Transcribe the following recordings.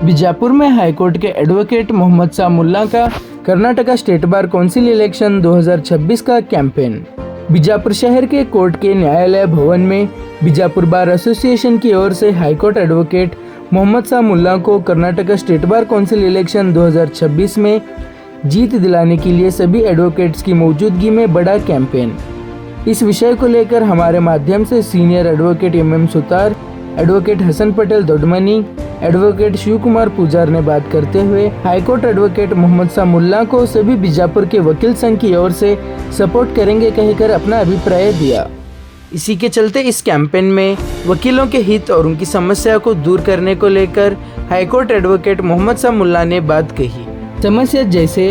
बीजापुर में हाईकोर्ट के एडवोकेट मोहम्मद सामुल्ला का Karnataka state bar council election 2026 का कैंपेन। बीजापुर शहर के कोर्ट के न्यायालय भवन में बीजापुर बार एसोसिएशन की ओर से हाईकोर्ट एडवोकेट मोहम्मद सामुल्ला को Karnataka state bar council election 2026 में जीत दिलाने के लिए सभी एडवोकेट्स की मौजूदगी में बड़ा कैंपेन। इस विषय को लेकर हमारे माध्यम से senior advocate M Sutar, advocate Hasan Patel Dodmani, advocate Shiv Kumar Pujar ने बात करते हुए हाईकोर्ट एडवोकेट मोहम्मद सामुल्ला को सभी बीजापुर के वकील संघ की ओर से सपोर्ट करेंगे कहकर अपना अभिप्राय दिया। इसी के चलते इस कैंपेन में वकीलों के हित और उनकी समस्या को दूर करने को लेकर हाईकोर्ट एडवोकेट मोहम्मद सामुल्ला ने बात कही। समस्या जैसे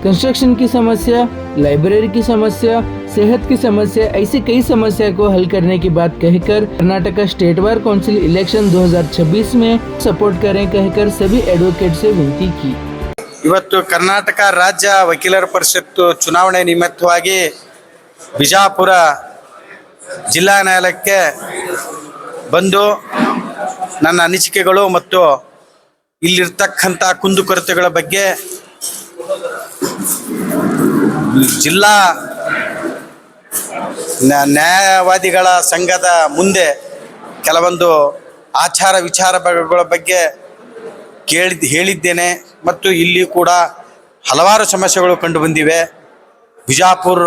कंस्ट्रक्शन की समस्या, लाइब्रेरी की समस्या, सेहत की समस्या, ऐसी कई समस्या को हल करने की बात कहकर Karnataka state bar council election 2026 में सपोर्ट करें कहकर सभी एडवोकेट से विनती की। ಇವತ್ತು ಕರ್ನಾಟಕ ರಾಜ್ಯ ವಕೀಲರ ಪರಿಷತ್ತು ಚುನಾವಣೆ ನಿಮಿತ್ತವಾಗಿ ಬಿಜಾಪುರ ಜಿಲ್ಲಾ ನ್ಯಾಯಾಲಯಕ್ಕೆ ಬಂದು ನನ್ನ ಅನಿಸಿಕೆಗಳು ಮತ್ತು ಇಲ್ಲಿರ್ತಕ್ಕಂಥ ಕುಂದುಕೊರತೆಗಳ ಬಗ್ಗೆ ಜಿಲ್ಲಾ ನ್ಯಾಯವಾದಿಗಳ ಸಂಘದ ಮುಂದೆ ಕೆಲವೊಂದು ಆಚಾರ ವಿಚಾರಗಳ ಬಗ್ಗೆ ಹೇಳಿದ್ದೇನೆ ಮತ್ತು ಇಲ್ಲಿ ಕೂಡ ಹಲವಾರು ಸಮಸ್ಯೆಗಳು ಕಂಡು ಬಂದಿವೆ। ಬಿಜಾಪುರ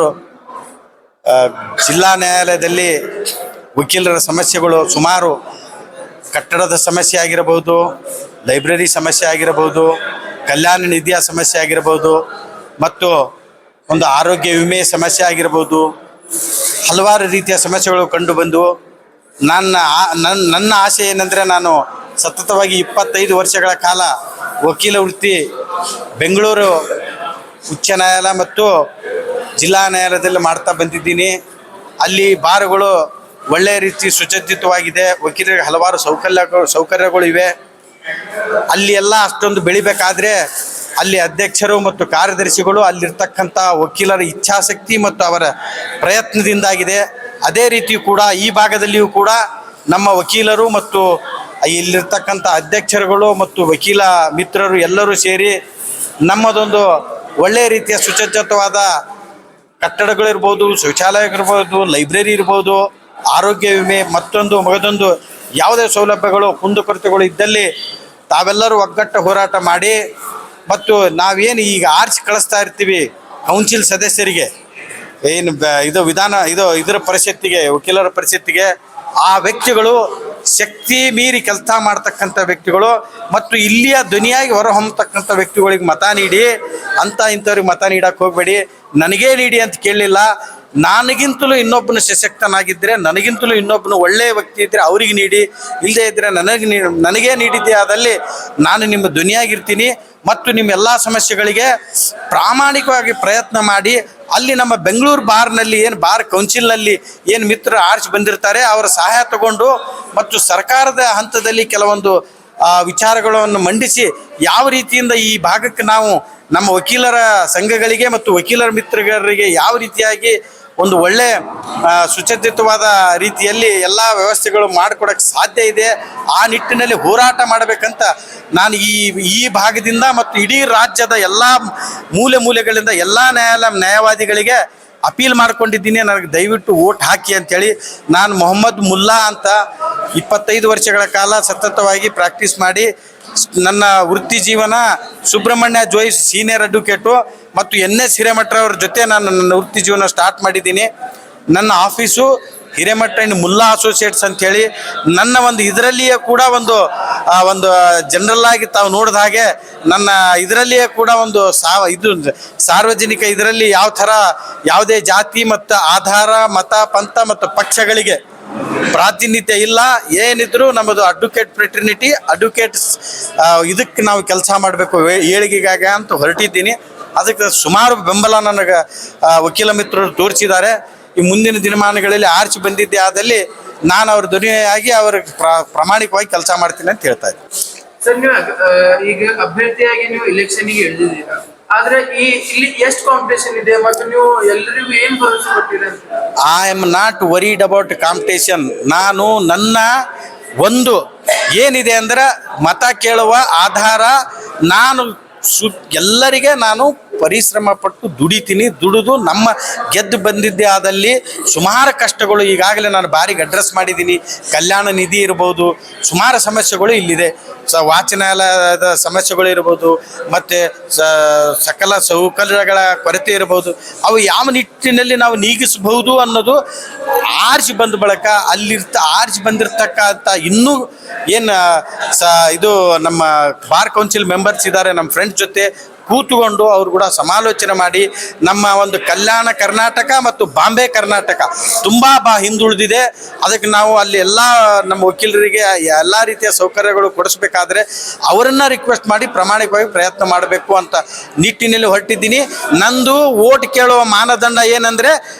ಜಿಲ್ಲಾ ನ್ಯಾಯಾಲಯದಲ್ಲಿ ವಕೀಲರ ಸಮಸ್ಯೆಗಳು ಸುಮಾರು ಕಟ್ಟಡದ ಸಮಸ್ಯೆ ಆಗಿರಬಹುದು, ಲೈಬ್ರರಿ ಸಮಸ್ಯೆ ಆಗಿರಬಹುದು, ಕಲ್ಯಾಣ ನಿಧಿಯ ಸಮಸ್ಯೆ ಆಗಿರಬಹುದು ಮತ್ತು ಒಂದು ಆರೋಗ್ಯ ವಿಮೆ ಸಮಸ್ಯೆ ಆಗಿರಬಹುದು, ಹಲವಾರು ರೀತಿಯ ಸಮಸ್ಯೆಗಳು ಕಂಡು ಬಂದು ನನ್ನ ಆಸೆ ಏನಂದರೆ ನಾನು ಸತತವಾಗಿ 25 ವರ್ಷಗಳ ಕಾಲ ವಕೀಲ ವೃತ್ತಿ ಬೆಂಗಳೂರು ಉಚ್ಚ ನ್ಯಾಯಾಲಯ ಮತ್ತು ಜಿಲ್ಲಾ ನ್ಯಾಯಾಲಯದಲ್ಲಿ ಮಾಡ್ತಾ ಬಂದಿದ್ದೀನಿ। ಅಲ್ಲಿ ಬಾರ್ಗಳು ಒಳ್ಳೆಯ ರೀತಿ ಸುಸಜ್ಜಿತವಾಗಿದೆ, ವಕೀಲರಿಗೆ ಹಲವಾರು ಸೌಕರ್ಯಗಳು ಇವೆ। ಅಲ್ಲಿ ಎಲ್ಲ ಅಷ್ಟೊಂದು ಬೆಳಿಬೇಕಾದ್ರೆ ಅಲ್ಲಿ ಅಧ್ಯಕ್ಷರು ಮತ್ತು ಕಾರ್ಯದರ್ಶಿಗಳು ಅಲ್ಲಿರ್ತಕ್ಕಂಥ ವಕೀಲರ ಇಚ್ಛಾಶಕ್ತಿ ಮತ್ತು ಅವರ ಪ್ರಯತ್ನದಿಂದಾಗಿದೆ। ಅದೇ ರೀತಿ ಕೂಡ ಈ ಭಾಗದಲ್ಲಿಯೂ ಕೂಡ ನಮ್ಮ ವಕೀಲರು ಮತ್ತು ಇಲ್ಲಿರ್ತಕ್ಕಂಥ ಅಧ್ಯಕ್ಷರುಗಳು ಮತ್ತು ವಕೀಲ ಮಿತ್ರರು ಎಲ್ಲರೂ ಸೇರಿ ನಮ್ಮದೊಂದು ಒಳ್ಳೆಯ ರೀತಿಯ ಸುಸಜ್ಜಿತವಾದ ಕಟ್ಟಡಗಳಿರ್ಬೋದು, ಶೌಚಾಲಯಗಳಿರ್ಬೋದು, ಲೈಬ್ರರಿ ಇರ್ಬೋದು, ಆರೋಗ್ಯ ವಿಮೆ ಮಗದೊಂದು ಯಾವುದೇ ಸೌಲಭ್ಯಗಳು ಕುಂದುಕೊರತೆಗಳು ಇದ್ದಲ್ಲಿ ತಾವೆಲ್ಲರೂ ಒಗ್ಗಟ್ಟು ಹೋರಾಟ ಮಾಡಿ ಮತ್ತು ನಾವೇನು ಈಗ ಆರ್ಚ್ ಕಳಿಸ್ತಾ ಇರ್ತೀವಿ ಕೌನ್ಸಿಲ್ ಸದಸ್ಯರಿಗೆ ಏನು ಇದರ ಪರಿಷತ್ತಿಗೆ, ವಕೀಲರ ಪರಿಷತ್ತಿಗೆ, ಆ ವ್ಯಕ್ತಿಗಳು ಶಕ್ತಿ ಮೀರಿ ಕೆಲಸ ಮಾಡ್ತಕ್ಕಂಥ ವ್ಯಕ್ತಿಗಳು ಮತ್ತು ಇಲ್ಲಿಯ ಧ್ವನಿಯಾಗಿ ಹೊರಹೊಮ್ಮತಕ್ಕಂಥ ವ್ಯಕ್ತಿಗಳಿಗೆ ಮತ ನೀಡಿ ಇಂಥವ್ರಿಗೆ ಮತ ನೀಡಕ್ಕೆ ಹೋಗಬೇಡಿ। ನನಗೇ ನೀಡಿ ಅಂತ ಕೇಳಲಿಲ್ಲ, ನನಗಿಂತಲೂ ಇನ್ನೊಬ್ಬನು ಸಶಕ್ತನಾಗಿದ್ದರೆ, ನನಗಿಂತಲೂ ಇನ್ನೊಬ್ಬನು ಒಳ್ಳೆಯ ವ್ಯಕ್ತಿ ಇದ್ದರೆ ಅವರಿಗೆ ನೀಡಿ, ಇಲ್ಲದೇ ಇದ್ದರೆ ನನಗೇ ನೀಡಿದ್ದೆ ಆದಲ್ಲಿ ನಾನು ನಿಮ್ಮ ಧ್ವನಿಯಾಗಿರ್ತೀನಿ ಮತ್ತು ನಿಮ್ಮ ಎಲ್ಲ ಸಮಸ್ಯೆಗಳಿಗೆ ಪ್ರಾಮಾಣಿಕವಾಗಿ ಪ್ರಯತ್ನ ಮಾಡಿ ಅಲ್ಲಿ ನಮ್ಮ ಬೆಂಗಳೂರು ಬಾರ್ನಲ್ಲಿ ಬಾರ್ ಕೌನ್ಸಿಲ್ನಲ್ಲಿ ಮಿತ್ರ ಆರ್ಚ್ ಬಂದಿರ್ತಾರೆ ಅವರ ಸಹಾಯ ತಗೊಂಡು ಮತ್ತು ಸರ್ಕಾರದ ಹಂತದಲ್ಲಿ ಕೆಲವೊಂದು ವಿಚಾರಗಳನ್ನು ಮಂಡಿಸಿ ಯಾವ ರೀತಿಯಿಂದ ಈ ಭಾಗಕ್ಕೆ ನಾವು ನಮ್ಮ ವಕೀಲರ ಸಂಘಗಳಿಗೆ ಮತ್ತು ವಕೀಲರ ಮಿತ್ರರಿಗೆ ಯಾವ ರೀತಿಯಾಗಿ ಒಂದು ಒಳ್ಳೆ ಸುಸಜ್ಜಿತವಾದ ರೀತಿಯಲ್ಲಿ ಎಲ್ಲ ವ್ಯವಸ್ಥೆಗಳು ಮಾಡಿಕೊಡಕ್ಕೆ ಸಾಧ್ಯ ಇದೆ, ಆ ನಿಟ್ಟಿನಲ್ಲಿ ಹೋರಾಟ ಮಾಡಬೇಕಂತ ನಾನು ಈ ಭಾಗದಿಂದ ಮತ್ತು ಇಡೀ ರಾಜ್ಯದ ಎಲ್ಲ ಮೂಲೆಗಳಿಂದ ಎಲ್ಲ ನ್ಯಾಯವಾದಿಗಳಿಗೆ ಅಪೀಲ್ ಮಾಡ್ಕೊಂಡಿದ್ದೀನಿ, ನನಗೆ ದಯವಿಟ್ಟು ವೋಟ್ ಹಾಕಿ ಅಂಥೇಳಿ। ನಾನು ಮೊಹಮ್ಮದ್ ಮುಲ್ಲಾ ಅಂತ 25 ವರ್ಷಗಳ ಕಾಲ ಸತತವಾಗಿ ಪ್ರಾಕ್ಟೀಸ್ ಮಾಡಿ ನನ್ನ ವೃತ್ತಿ ಜೀವನ ಸುಬ್ರಹ್ಮಣ್ಯ ಜೋಯಿಸ್ ಸೀನಿಯರ್ ಅಡ್ವೊಕೇಟು ಮತ್ತು NS ಹಿರೇಮಠರವ್ರ ಜೊತೆ ನಾನು ನನ್ನ ವೃತ್ತಿ ಜೀವನ ಸ್ಟಾರ್ಟ್ ಮಾಡಿದ್ದೀನಿ। ನನ್ನ office Hiremath and Mulla associates ಅಂಥೇಳಿ ನನ್ನ ಒಂದು ಇದರಲ್ಲಿಯೇ ಕೂಡ ಒಂದು ಜನರಲ್ ಆಗಿ ತಾವು ನೋಡಿದ ಹಾಗೆ ನನ್ನ ಇದರಲ್ಲಿಯೇ ಕೂಡ ಒಂದು ಸಾರ್ವಜನಿಕ ಇದರಲ್ಲಿ ಯಾವ ಥರ ಯಾವುದೇ ಜಾತಿ ಮತ್ತು ಆಧಾರ, ಮತ, ಪಂಥ ಮತ್ತು ಪಕ್ಷಗಳಿಗೆ ಪ್ರಾತಿನಿಧ್ಯ ಇಲ್ಲ, ಏನಿದ್ರು ನಮ್ಮದು ಅಡ್ವೊಕೇಟ್ ಫ್ರೆಟರ್ನಿಟಿ, ಅಡ್ವೊಕೇಟ್ಸ್ ಇದಕ್ಕೆ ನಾವು ಕೆಲಸ ಮಾಡಬೇಕು ಏಳಿಗೆಗಾಗಿ ಅಂತ ಹೊರಟಿದ್ದೀನಿ। ಅದಕ್ಕೆ ಸುಮಾರು ಬೆಂಬಲ ನನಗೆ ವಕೀಲ ಮಿತ್ರರು ತೋರಿಸಿದ್ದಾರೆ। ಈ ಮುಂದಿನ ದಿನಮಾನಗಳಲ್ಲಿ ಆರ್ಚ್ ಬಂದಿದ್ದೆ ಆದಲ್ಲಿ ನಾನು ಅವ್ರ ಧ್ವನಿಯಾಗಿ ಅವ್ರಿಗೆ ಪ್ರಾಮಾಣಿಕವಾಗಿ ಕೆಲಸ ಮಾಡ್ತೀನಿ ಅಂತ ಹೇಳ್ತಾ ಇದ್ದೀನಿ। ಸರ್, ನೀವು ಈಗ ಅಭ್ಯರ್ಥಿಯಾಗಿ ನೀವು ಇಲೆಕ್ಷನ್ಗೆ ಇಳಿದಿದ್ದೀರಾ, ಆದ್ರೆ ಇಲ್ಲಿ ಎಷ್ಟು ಕಾಂಪಿಟೇಷನ್ ಇದೆ ಮತ್ತು ನೀವು ಎಲ್ಲರಿಗೂ ಏನು ಭರವಸೆ ಕೊಟ್ಟಿದ್ದೀರಾ? I am not worried about competition. ನಾನು ನನ್ನ ಒಂದು ಏನಿದೆ ಅಂದ್ರೆ ಮತ ಕೇಳುವ ಆಧಾರ ನಾನು ಎಲ್ಲರಿಗೆ ನಾನು ಪರಿಶ್ರಮ ಪಟ್ಟು ದುಡಿತೀನಿ, ದುಡಿದು ನಮ್ಮ ಗೆದ್ದು ಬಂದಿದ್ದೇ ಆದಲ್ಲಿ ಸುಮಾರು ಕಷ್ಟಗಳು ಈಗಾಗಲೇ ನಾನು ಬಾರಿಗೆ ಅಡ್ರೆಸ್ ಮಾಡಿದ್ದೀನಿ. ಕಲ್ಯಾಣ ನಿಧಿ ಇರ್ಬೋದು, ಸುಮಾರು ಸಮಸ್ಯೆಗಳು ಇಲ್ಲಿದೆ. ವಾಚನಾಲಯದ ಸಮಸ್ಯೆಗಳು ಇರ್ಬೋದು, ಮತ್ತು ಸಕಲ ಸೌಕರ್ಯಗಳ ಕೊರತೆ ಇರ್ಬೋದು. ಅವು ಯಾವ ನಿಟ್ಟಿನಲ್ಲಿ ನಾವು ನೀಗಿಸಬಹುದು ಅನ್ನೋದು ಆರ್ಜಿ ಬಂದ ಬಳಿಕ ಆರ್ಜಿ ಬಂದಿರತಕ್ಕಂಥ ಇನ್ನೂ ಏನು ಇದು ನಮ್ಮ ಬಾರ್ ಕೌನ್ಸಿಲ್ ಮೆಂಬರ್ಸ್ ಇದ್ದಾರೆ, ನಮ್ಮ ಫ್ರೆಂಡ್ಸ್ ಜೊತೆ ಕೂತುಕೊಂಡು ಅವರು ಕೂಡ ಸಮಾಲೋಚನೆ ಮಾಡಿ ನಮ್ಮ ಒಂದು ಕಲ್ಯಾಣ ಕರ್ನಾಟಕ ಮತ್ತು ಬಾಂಬೆ ಕರ್ನಾಟಕ ತುಂಬ ಹಿಂದುಳಿದಿದೆ. ಅದಕ್ಕೆ ನಾವು ಅಲ್ಲಿ ಎಲ್ಲ ನಮ್ಮ ವಕೀಲರಿಗೆ ಎಲ್ಲ ರೀತಿಯ ಸೌಕರ್ಯಗಳು ಕೊಡಿಸ್ಬೇಕಾದ್ರೆ ಅವರನ್ನು ರಿಕ್ವೆಸ್ಟ್ ಮಾಡಿ ಪ್ರಾಮಾಣಿಕವಾಗಿ ಪ್ರಯತ್ನ ಮಾಡಬೇಕು ಅಂತ ನಿಟ್ಟಿನಲ್ಲಿ ಹೊರಟಿದ್ದೀನಿ. ನಂದು ಓಟ್ ಕೇಳುವ ಮಾನದಂಡ ಏನಂದರೆ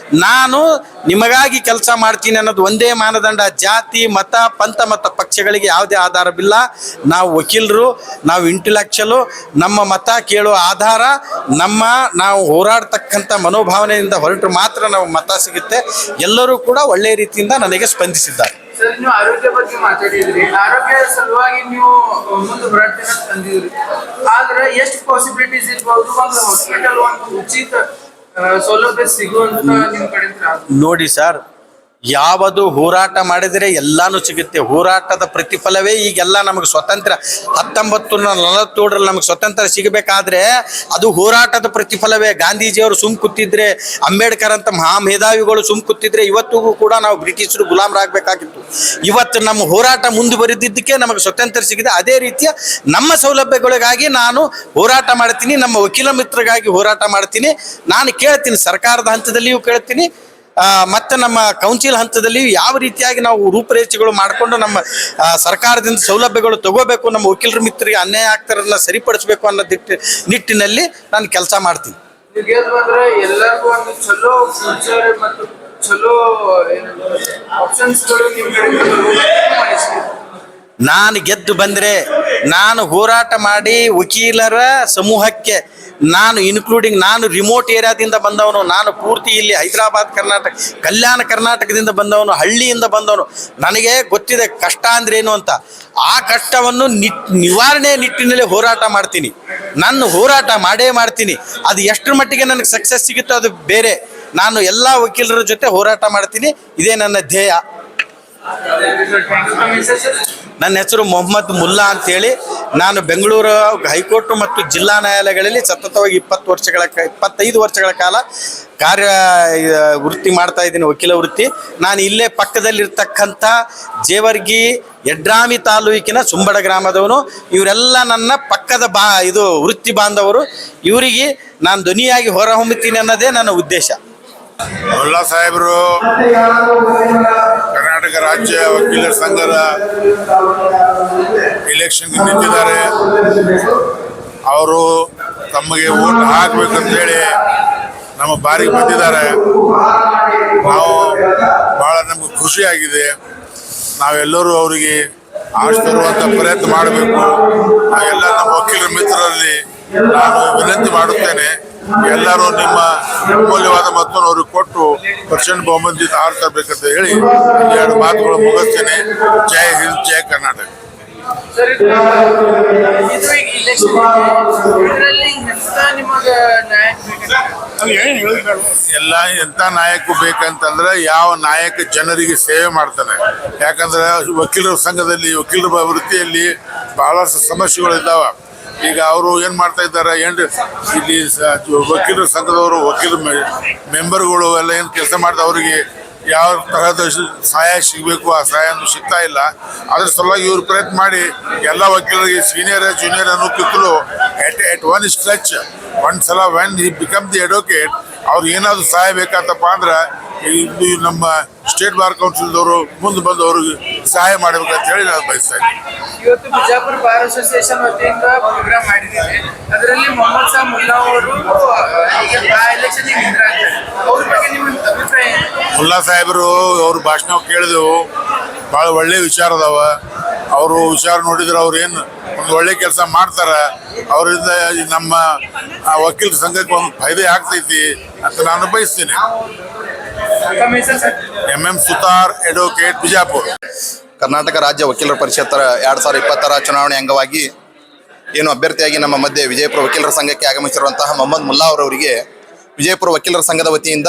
ನಾನು ನಿಮಗಾಗಿ ಕೆಲಸ ಮಾಡ್ತೀನಿ ಅನ್ನೋದು ಒಂದೇ ಮಾನದಂಡ. ಜಾತಿ, ಮತ, ಪಂಥ ಮತ್ತು ಪಕ್ಷಗಳಿಗೆ ಯಾವುದೇ ಆಧಾರವಿಲ್ಲ. ನಾವು ವಕೀಲರು, ನಾವು ಇಂಟೆಲೆಕ್ಚುಯಲು, ನಮ್ಮ ಮತ ಕೇಳುವ ಆಧಾರ ನಾವು ಹೋರಾಡ್ತಕ್ಕಂಥ ಮನೋಭಾವನೆಯಿಂದ ಹೊರಟು ಮಾತ್ರ ನಾವು ಮತ ಸಿಗುತ್ತೆ. ಎಲ್ಲರೂ ಕೂಡ ಒಳ್ಳೆಯ ರೀತಿಯಿಂದ ನನಗೆ ಸ್ಪಂದಿಸಿದ್ದಾರೆ. ಸರ್, ನೀವು ಆರೋಗ್ಯ ಬಗ್ಗೆ ಮಾತಾಡಿದ್ರಿ. ಆರೋಗ್ಯ ಸಲುವಾಗಿ ನೀವು ಮುಂದೆ ಹೋರಾಡ್ತೀರ ತಂದಿದ್ರಿ. ಆದ್ರೆ ಎಷ್ಟು ಪಾಸಿಬಿಲಿಟೀಸ್ ಇರ್ಬೋದು ಒಂದು ಹಾಸ್ಪಿಟಲ್ ಒಂದು ಉಚಿತ ಸೌಲಭ್ಯ ಸಿಗುವಂತ ನಿಮ್ ಕಡೆ? ನೋಡಿ ಸರ್, ಯಾವುದು ಹೋರಾಟ ಮಾಡಿದರೆ ಎಲ್ಲಾನು ಸಿಗುತ್ತೆ. ಹೋರಾಟದ ಪ್ರತಿಫಲವೇ ಈಗೆಲ್ಲ ನಮಗೆ ಸ್ವತಂತ್ರ 1947 ನಮಗೆ ಸ್ವತಂತ್ರ ಸಿಗಬೇಕಾದ್ರೆ ಅದು ಹೋರಾಟದ ಪ್ರತಿಫಲವೇ. ಗಾಂಧೀಜಿಯವರು ಕೂತಿದ್ರೆ, ಅಂಬೇಡ್ಕರ್ ಅಂತ ಮಹಾ ಮೇಧಾವಿಗಳು ಕೂತಿದ್ರೆ ಇವತ್ತಿಗೂ ಕೂಡ ನಾವು ಬ್ರಿಟಿಷರು ಗುಲಾಮರಾಗಬೇಕಾಗಿತ್ತು. ಇವತ್ತು ನಮ್ಮ ಹೋರಾಟ ಮುಂದುವರೆದಿದ್ದಕ್ಕೆ ನಮಗೆ ಸ್ವತಂತ್ರ ಸಿಗಿದೆ. ಅದೇ ರೀತಿಯ ನಮ್ಮ ಸೌಲಭ್ಯಗಳಿಗಾಗಿ ನಾನು ಹೋರಾಟ ಮಾಡ್ತೀನಿ, ನಮ್ಮ ವಕೀಲ ಮಿತ್ರಗಾಗಿ ಹೋರಾಟ ಮಾಡ್ತೀನಿ. ನಾನು ಕೇಳ್ತೀನಿ, ಸರ್ಕಾರದ ಹಂತದಲ್ಲಿಯೂ ಕೇಳ್ತೀನಿ, ಮತ್ತು ನಮ್ಮ ಕೌನ್ಸಿಲ್ ಹಂತದಲ್ಲಿ ಯಾವ ರೀತಿಯಾಗಿ ನಾವು ರೂಪರೇಷೆಗಳು ಮಾಡಿಕೊಂಡು ನಮ್ಮ ಸರ್ಕಾರದಿಂದ ಸೌಲಭ್ಯಗಳು ತಗೋಬೇಕು, ನಮ್ಮ ವಕೀಲರ ಮಿತ್ರರಿಗೆ ಅನ್ಯಾಯ ಆಗ್ತಾರಲ್ಲ ಸರಿಪಡಿಸಬೇಕು ಅನ್ನೋ ನಿಟ್ಟಿನಲ್ಲಿ ನಾನು ಕೆಲಸ ಮಾಡ್ತೀನಿ. ಎಲ್ಲರಿಗೂ ಒಂದು ಚಲೋ ಫ್ಯೂಚರ್ ಮತ್ತು ಚಲೋ ಆಪ್ಷನ್ಸ್ಗಳು ನಿಮ್ಮ ಕಡೆ. ನಾನು ಗೆದ್ದು ಬಂದರೆ ನಾನು ಹೋರಾಟ ಮಾಡಿ ವಕೀಲರ ಸಮೂಹಕ್ಕೆ ನಾನು ಇನ್ಕ್ಲೂಡಿಂಗ್ ನಾನು ರಿಮೋಟ್ ಏರಿಯಾದಿಂದ ಬಂದವನು, ನಾನು ಪೂರ್ತಿ ಇಲ್ಲಿ ಹೈದರಾಬಾದ್ ಕರ್ನಾಟಕ ಕಲ್ಯಾಣ ಕರ್ನಾಟಕದಿಂದ ಬಂದವನು, ಹಳ್ಳಿಯಿಂದ ಬಂದವನು. ನನಗೆ ಗೊತ್ತಿದೆ ಕಷ್ಟ ಅಂದ್ರೇನು ಅಂತ. ಆ ಕಷ್ಟವನ್ನು ನಿವಾರಣೆ ನಿಟ್ಟಿನಲ್ಲಿ ಹೋರಾಟ ಮಾಡ್ತೀನಿ. ನಾನು ಹೋರಾಟ ಮಾಡೇ ಮಾಡ್ತೀನಿ. ಅದು ಎಷ್ಟರ ಮಟ್ಟಿಗೆ ನನಗೆ ಸಕ್ಸಸ್ ಸಿಗುತ್ತೋ ಅದು ಬೇರೆ. ನಾನು ಎಲ್ಲ ವಕೀಲರ ಜೊತೆ ಹೋರಾಟ ಮಾಡ್ತೀನಿ. ಇದೇ ನನ್ನ ಧ್ಯೇಯ. ನನ್ನ ಹೆಸರು ಮೊಹಮ್ಮದ್ ಮುಲ್ಲಾ ಅಂತೇಳಿ. ನಾನು ಬೆಂಗಳೂರು ಹೈಕೋರ್ಟ್ ಮತ್ತು ಜಿಲ್ಲಾ ನ್ಯಾಯಾಲಯಗಳಲ್ಲಿ ಸತತವಾಗಿ 25 ವರ್ಷಗಳ ಕಾಲ ವೃತ್ತಿ ಮಾಡ್ತಾ ಇದ್ದೀನಿ, ವಕೀಲ ವೃತ್ತಿ. ನಾನು ಇಲ್ಲೇ ಪಕ್ಕದಲ್ಲಿರ್ತಕ್ಕಂಥ ಜೇವರ್ಗಿ ಯಡ್ರಾಮಿ ತಾಲೂಕಿನ ಸುಂಬಡ ಗ್ರಾಮದವನು. ಇವರೆಲ್ಲ ನನ್ನ ಪಕ್ಕದ ವೃತ್ತಿ ಬಾಂಧವರು. ಇವರಿಗೆ ನಾನು ಧ್ವನಿಯಾಗಿ ಹೊರಹೊಮ್ಮುತ್ತೀನಿ ಅನ್ನೋದೇ ನನ್ನ ಉದ್ದೇಶ. ಮುಲ್ಲಾ ಸಾಹೇಬರು ಕರ್ನಾಟಕ ರಾಜ್ಯ ವಕೀಲರ ಸಂಘದ ಎಲೆಕ್ಷನ್ಗೆ ನಿಂತಿದ್ದಾರೆ. ಅವರು ತಮಗೆ ಓಟ್ ಹಾಕಬೇಕಂತೇಳಿ ನಮ್ಮ ಬಾರಿಗೆ ಬಂದಿದ್ದಾರೆ. ನಾವು ಭಾಳ ನಮ್ಗೆ ಖುಷಿಯಾಗಿದೆ. ನಾವೆಲ್ಲರೂ ಅವರಿಗೆ ಆಶ್ ತರುವಂಥ ಪ್ರಯತ್ನ ಮಾಡಬೇಕು. ನಾವೆಲ್ಲ ನಮ್ಮ ವಕೀಲರ ಮಿತ್ರರಲ್ಲಿ ನಾನು ವಿನಂತಿ ಮಾಡುತ್ತೇನೆ, ಎಲ್ಲರೂ ನಿಮ್ಮ ಅಮೂಲ್ಯವಾದ ಮತವನ್ನು ಅವ್ರಿಗೆ ಕೊಟ್ಟು ಪರ್ಸೆಂಟ್ ಬಹುಮತದಿಂದ ಆರಿಸಬೇಕಂತ ಹೇಳಿ 2 ಮಾತುಗಳು ಮುಗಿಸ್ತೇನೆ. ಜೈ ಹಿಂದ್, ಜೈ ಕರ್ನಾಟಕ. ಎಲ್ಲ ಎಂಥ ನಾಯಕ ಬೇಕಂತಂದ್ರೆ ಯಾವ ನಾಯಕ ಜನರಿಗೆ ಸೇವೆ ಮಾಡ್ತಾನೆ. ಯಾಕಂದ್ರೆ ವಕೀಲರ ಸಂಘದಲ್ಲಿ ವಕೀಲರ ವೃತ್ತಿಯಲ್ಲಿ ಬಹಳಷ್ಟು ಸಮಸ್ಯೆಗಳಿದ್ದಾವೆ. ಈಗ ಅವರು ಏನು ಮಾಡ್ತಾ ಇದ್ದಾರೆ, ಇಲ್ಲಿ ವಕೀಲರ ಸಂಘದವರು ವಕೀಲ ಮೆಂಬರ್ಗಳು ಎಲ್ಲ ಏನು ಕೆಲಸ ಮಾಡ್ತಾ ಅವರಿಗೆ ಯಾವ ತರಹದ ಸಹಾಯ ಸಿಗಬೇಕು ಆ ಸಹಾಯ ಸಿಗ್ತಾ ಇಲ್ಲ. ಅದ್ರ ಸಲುವಾಗಿ ಇವರು ಪ್ರಯತ್ನ ಮಾಡಿ ಎಲ್ಲ ವಕೀಲರಿಗೆ ಸೀನಿಯರ್ ಜೂನಿಯರ್ ಅನ್ನೋಕ್ಕಿಂತಲೂ ಎಟ್ ಒನ್ ಸ್ಟ್ರೆಚ್ ಒಂದ್ಸಲ when he become the advocate ಅವ್ರಿಗೆ ಏನಾದರೂ ಸಹಾಯ ಬೇಕಂತಪ್ಪ ಅಂದ್ರೆ ಇಲ್ಲಿ ನಮ್ಮ ಸ್ಟೇಟ್ ಬಾರ್ ಕೌನ್ಸಿಲ್ದವರು ಮುಂದೆ ಬಂದು ಅವ್ರಿಗೆ ಸಹಾಯ ಮಾಡಬೇಕಂತ ಹೇಳಿ ನಾನು ಬಯಸ್ತಾ ಇದ್ದೀನಿ. ಇವತ್ತು ಬಿಜಾಪುರ ಬಾರ್ ಅಸೋಸಿಯೇಷನ್ ವತಿಯಿಂದ ಪ್ರೋಗ್ರಾಮ್ ಮಾಡಿದ್ದೀವಿ. ಅದರಲ್ಲಿ ಮೊಹಮ್ಮದ್ ಸಾಬ್ ಮುಲ್ಲಾ ಅವರು ಅವ್ರ ಬಗ್ಗೆ ನಿಮ್ಮ ಅಭಿಪ್ರಾಯ ಏನು? ಮುಲ್ಲಾ ಸಾಹೇಬರು ಅವ್ರ ಭಾಷಣ ಕೇಳಿದೆವು, ಭಾಳ ಒಳ್ಳೆ ವಿಚಾರ ಅದಾವ. ಅವರು ವಿಚಾರ ನೋಡಿದ್ರೆ ಅವ್ರು ಏನು ಒಂದು ಒಳ್ಳೆ ಕೆಲಸ ಮಾಡ್ತಾರೆ. ಅವರಿಂದ ನಮ್ಮ ವಕೀಲರ ಸಂಘಕ್ಕೆ ಒಂದು ಫಾಯ್ದೆ ಆಗ್ತೈತಿ ಅಂತ ನಾನು ಬಯಸ್ತೀನಿ. MM Sutar advocate Bijapur. ಕರ್ನಾಟಕ ರಾಜ್ಯ ವಕೀಲರ ಪರಿಷತ್ತರ 2020 ಚುನಾವಣೆ ಅಂಗವಾಗಿ ಏನು ಅಭ್ಯರ್ಥಿಯಾಗಿ ನಮ್ಮ ಮಧ್ಯೆ ವಿಜಯಪುರ ವಕೀಲರ ಸಂಘಕ್ಕೆ ಆಗಮಿಸಿರುವಂತಹ ಮೊಹಮ್ಮದ್ ಮುಲ್ಲಾ ಅವರವರಿಗೆ ವಿಜಯಪುರ ವಕೀಲರ ಸಂಘದ ವತಿಯಿಂದ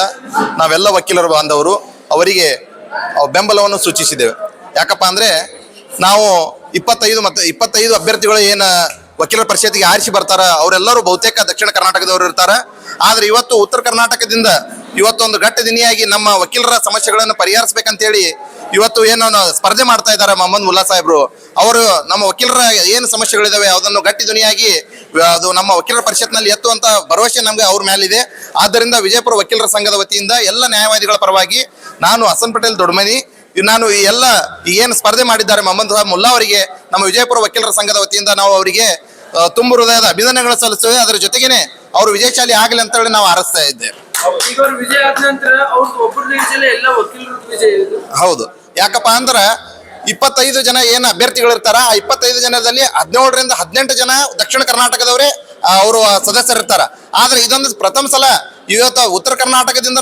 ನಾವೆಲ್ಲ ವಕೀಲರ ಬಾಂಧವರು ಅವರಿಗೆ ಬೆಂಬಲವನ್ನು ಸೂಚಿಸಿದ್ದೇವೆ. ಯಾಕಪ್ಪ ಅಂದರೆ ನಾವು 25 ಅಭ್ಯರ್ಥಿಗಳು ಏನು ವಕೀಲರ ಪರಿಷತ್ತಿಗೆ ಆರಿಸಿ ಬರ್ತಾರ ಅವರೆಲ್ಲರೂ ಬಹುತೇಕ ದಕ್ಷಿಣ ಕರ್ನಾಟಕದವರು ಇರ್ತಾರೆ. ಆದರೆ ಇವತ್ತು ಉತ್ತರ ಕರ್ನಾಟಕದಿಂದ ಇವತ್ತೊಂದು ಘಟ್ಟದಿನಿಯಾಗಿ ನಮ್ಮ ವಕೀಲರ ಸಮಸ್ಯೆಗಳನ್ನು ಪರಿಹರಿಸಬೇಕಂತೇಳಿ ಇವತ್ತು ಏನು ಸ್ಪರ್ಧೆ ಮಾಡ್ತಾ ಇದ್ದಾರೆ ಮೊಹಮ್ಮದ್ ಮುಲ್ಲಾ ಸಾಹೇಬ್ರು. ಅವರು ನಮ್ಮ ವಕೀಲರ ಏನು ಸಮಸ್ಯೆಗಳಿದಾವೆ ಅದನ್ನು ಗಟ್ಟಿ ಧ್ವನಿಯಾಗಿ ಅದು ನಮ್ಮ ವಕೀಲರ ಪರಿಷತ್ನಲ್ಲಿ ಎತ್ತುವಂತ ಭರವಸೆ ನಮಗೆ ಅವ್ರ ಮೇಲಿದೆ. ಆದ್ದರಿಂದ ವಿಜಯಪುರ ವಕೀಲರ ಸಂಘದ ವತಿಯಿಂದ ಎಲ್ಲ ನ್ಯಾಯವಾದಿಗಳ ಪರವಾಗಿ ನಾನು ಹಸನ್ ಪಟೇಲ್ ದೊಡ್ಮನಿ ನಾನು ಈ ಎಲ್ಲ ಏನು ಸ್ಪರ್ಧೆ ಮಾಡಿದ್ದಾರೆ ಮೊಹಮ್ಮದ್ ಮುಲ್ಲಾ ಅವರಿಗೆ ನಮ್ಮ ವಿಜಯಪುರ ವಕೀಲರ ಸಂಘದ ವತಿಯಿಂದ ನಾವು ಅವರಿಗೆ ತುಂಬು ಹೃದಯದ ಅಭಿನಂದನೆಗಳು ಸಲ್ಲಿಸ್ತೇವೆ. ಅದರ ಜೊತೆಗೇನೆ ಅವರು ವಿಜಯಶಾಲಿ ಆಗಲಿ ಅಂತ ಹೇಳಿ ನಾವು ಹಾರೈಸ್ತಾ ಇದ್ದೇವೆ. ಈಗ ಅವ್ರು ವಿಜಯ ಆದ ನಂತರ ಅವ್ರದ್ದು ಒಬ್ಬರದ್ದು ವಿಜಯ ಎಲ್ಲ ವಕೀಲರ ವಿಜಯ ಇದು. ಹೌದು, ಯಾಕಪ್ಪ ಅಂದ್ರೆ 25 ಜನ ಏನು ಅಭ್ಯರ್ಥಿಗಳು ಇರ್ತಾರ ಆ 25 ಜನದಲ್ಲಿ 17ರಿಂದ 18 ಜನ ದಕ್ಷಿಣ ಕರ್ನಾಟಕದವರೇ ಅವರು ಸದಸ್ಯರಿರ್ತಾರ. ಆದ್ರೆ ಇದೊಂದು ಪ್ರಥಮ ಸಲ ಇವತ್ತು ಉತ್ತರ ಕರ್ನಾಟಕದಿಂದ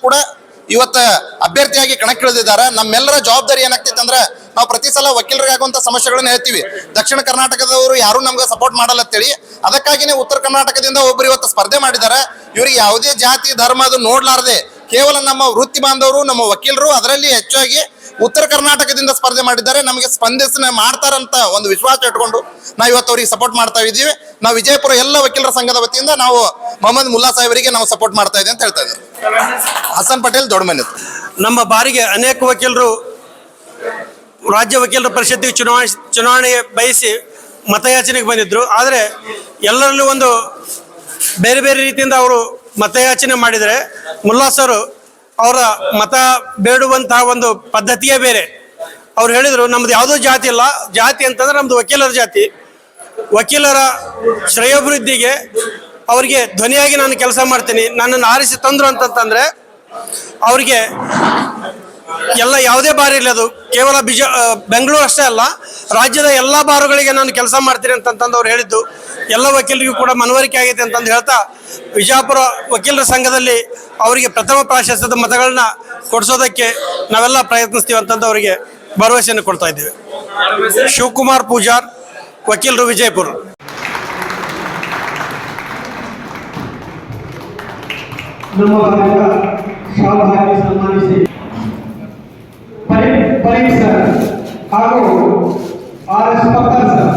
ಕೂಡ ಇವತ್ತು ಅಭ್ಯರ್ಥಿಯಾಗಿ ಕಣಕ್ಕಿಳಿದಿದ್ದಾರೆ. ನಮ್ಮೆಲ್ಲರ ಜವಾಬ್ದಾರಿ ಏನಾಗ್ತಿತ್ತು ಅಂದ್ರೆ ನಾವು ಪ್ರತಿ ಸಲ ವಕೀಲರಿಗಾಗುವಂತ ಸಮಸ್ಯೆಗಳನ್ನ ಹೇಳ್ತೀವಿ. ದಕ್ಷಿಣ ಕರ್ನಾಟಕದವರು ಯಾರು ನಮ್ಗೆ ಸಪೋರ್ಟ್ ಮಾಡಲ್ಲ ಅಂತೇಳಿ ಅದಕ್ಕಾಗಿನೇ ಉತ್ತರ ಕರ್ನಾಟಕದಿಂದ ಒಬ್ಬರು ಇವತ್ತು ಸ್ಪರ್ಧೆ ಮಾಡಿದ್ದಾರೆ. ಇವರಿಗೆ ಯಾವುದೇ ಜಾತಿ ಧರ್ಮ ಅದು ನೋಡ್ಲಾರ್ದೆ ಕೇವಲ ನಮ್ಮ ವೃತ್ತಿ ಬಾಂಧವರು ನಮ್ಮ ವಕೀಲರು ಅದರಲ್ಲಿ ಹೆಚ್ಚಾಗಿ ಉತ್ತರ ಕರ್ನಾಟಕದಿಂದ ಸ್ಪರ್ಧೆ ಮಾಡಿದ್ದಾರೆ. ನಮಗೆ ಸ್ಪಂದಿಸನೆ ಮಾಡ್ತಾರಂತ ಒಂದು ವಿಶ್ವಾಸ ಇಟ್ಕೊಂಡು ನಾವು ಇವತ್ತು ಅವರಿಗೆ ಸಪೋರ್ಟ್ ಮಾಡ್ತಾ ಇದ್ದೀವಿ. ನಾವು ವಿಜಯಪುರ ಎಲ್ಲ ವಕೀಲರ ಸಂಘದ ವತಿಯಿಂದ ನಾವು ಮೊಹಮ್ಮದ್ ಮುಲ್ಲಾ ಸಾಹೇಬರಿಗೆ ನಾವು ಸಪೋರ್ಟ್ ಮಾಡ್ತಾ ಇದ್ದೀವಿ ಅಂತ ಹೇಳ್ತಾ ಇದ್ದೀವಿ. ಹಸನ್ ಪಟೇಲ್ ದೊಡ್ಮನಿ. ನಮ್ಮ ಬಾರಿಗೆ ಅನೇಕ ವಕೀಲರು ರಾಜ್ಯ ವಕೀಲರ ಪರಿಷತ್ತಿಗೆ ಚುನಾವಣೆ ಬಯಸಿ ಮತಯಾಚನೆಗೆ ಬಂದಿದ್ರು. ಆದರೆ ಎಲ್ಲರಲ್ಲೂ ಒಂದು ಬೇರೆ ಬೇರೆ ರೀತಿಯಿಂದ ಅವರು ಮತಯಾಚನೆ ಮಾಡಿದರೆ ಮುಲ್ಲಾ ಸರ್ ಅವರ ಮತ ಬೇಡುವಂತಹ ಒಂದು ಪದ್ಧತಿಯೇ ಬೇರೆ. ಅವ್ರು ಹೇಳಿದರು ನಮ್ದು ಯಾವುದೋ ಜಾತಿ ಇಲ್ಲ, ಜಾತಿ ಅಂತಂದ್ರೆ ನಮ್ದು ವಕೀಲರ ಜಾತಿ. ವಕೀಲರ ಶ್ರೇಯೋಭಿವೃದ್ಧಿಗೆ ಅವರಿಗೆ ಧ್ವನಿಯಾಗಿ ನಾನು ಕೆಲಸ ಮಾಡ್ತೀನಿ. ನನ್ನನ್ನು ಆರಿಸಿ ತಂದ್ರು ಅಂತಂತಂದ್ರೆ ಅವರಿಗೆ ಎಲ್ಲ ಯಾವುದೇ ಬಾರ್ ಇರಲಿ, ಅದು ಕೇವಲ ಬೆಂಗಳೂರು ಅಷ್ಟೇ ಅಲ್ಲ ರಾಜ್ಯದ ಎಲ್ಲ ಬಾರುಗಳಿಗೆ ನಾನು ಕೆಲಸ ಮಾಡ್ತೀನಿ ಅಂತಂದು ಅವ್ರು ಹೇಳಿದ್ದು ಎಲ್ಲ ವಕೀಲರಿಗೂ ಕೂಡ ಮನವರಿಕೆ ಆಗೈತೆ ಅಂತಂದು ಹೇಳ್ತಾ ವಿಜಯಪುರ ವಕೀಲರ ಸಂಘದಲ್ಲಿ ಅವರಿಗೆ ಪ್ರಥಮ ಪ್ರಾಶಸ್ತ್ಯದ ಮತಗಳನ್ನ ಕೊಡಿಸೋದಕ್ಕೆ ನಾವೆಲ್ಲ ಪ್ರಯತ್ನಿಸ್ತೀವಿ ಅಂತಂದು ಅವರಿಗೆ ಭರವಸೆಯನ್ನು ಕೊಡ್ತಾ ಇದ್ದೇವೆ. ಶಿವಕುಮಾರ್ ಪೂಜಾರ್, ವಕೀಲರು, ವಿಜಯಪುರ. ಸನ್ಮಾನಿಸಿ ಪರೀಕ್ ಸರ್ ಹಾಗೂ RS ಪಕ್ಕರ್ ಸರ್.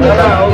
Wow.